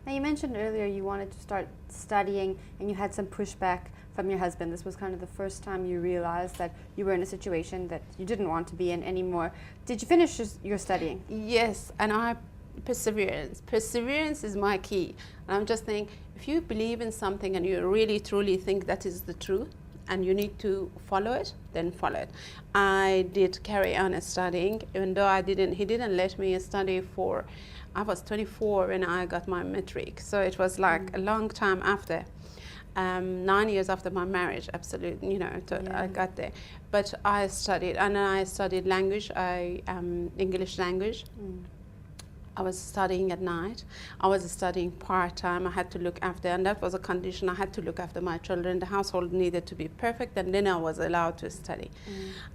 Now, you mentioned earlier you wanted to start studying and you had some pushback from your husband. This was kind of the first time you realized that you were in a situation that you didn't want to be in anymore. Did you finish your studying? Yes, and perseverance. Perseverance is my key. And I'm just saying, if you believe in something and you really truly think that is the truth, and you need to follow it, then follow it. I did carry on studying, even though he didn't let me study for, I was 24 when I got my matric. So it was like a long time after. 9 years after my marriage, absolutely, I got there. But I studied, and I studied language, English language. I was studying at night. I was studying part-time. I had to look after, and that was a condition. I had to look after my children. The household needed to be perfect, and then I was allowed to study.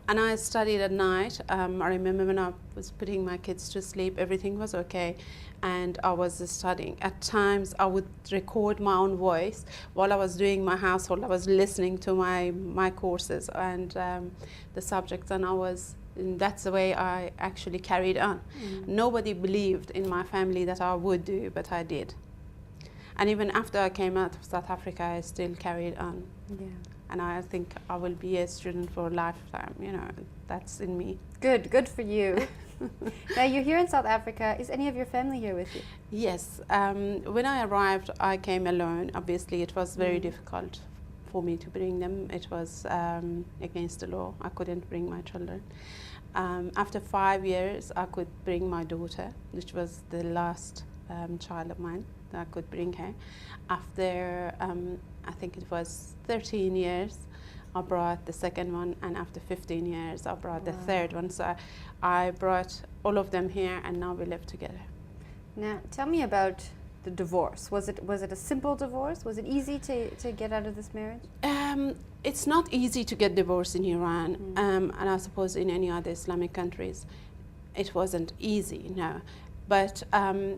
And I studied at night. I remember when I was putting my kids to sleep, everything was okay, and I was studying. At times, I would record my own voice while I was doing my household. I was listening to my courses and the subjects, and that's the way I actually carried on. Nobody believed in my family that I would do, but I did. And even after I came out of South Africa, I still carried on. Yeah. And I think I will be a student for a lifetime, that's in me. Good for you. Now, you're here in South Africa. Is any of your family here with you? Yes. When I arrived, I came alone. Obviously, it was very difficult for me to bring them. It was against the law. I couldn't bring my children. After 5 years, I could bring my daughter, which was the last child of mine that I could bring her. After, I think it was 13 years, I brought the second one, and after 15 years, I brought the third one. So I brought all of them here, and now we live together. Now, tell me about the divorce. Was it a simple divorce? Was it easy to get out of this marriage? It's not easy to get divorced in Iran, and I suppose in any other Islamic countries. It wasn't easy, no. But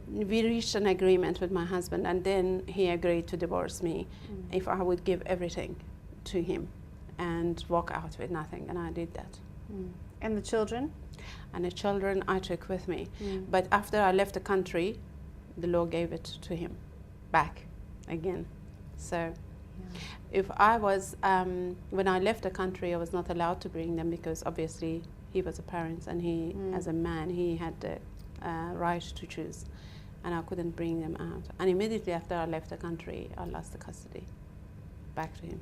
we reached an agreement with my husband, and then he agreed to divorce me if I would give everything to him and walk out with nothing, and I did that. And the children? And the children I took with me. But after I left the country, the law gave it to him back again. So if I was, when I left the country, I was not allowed to bring them because obviously he was a parent, and he, as a man, he had the right to choose, and I couldn't bring them out. And immediately after I left the country, I lost the custody back to him.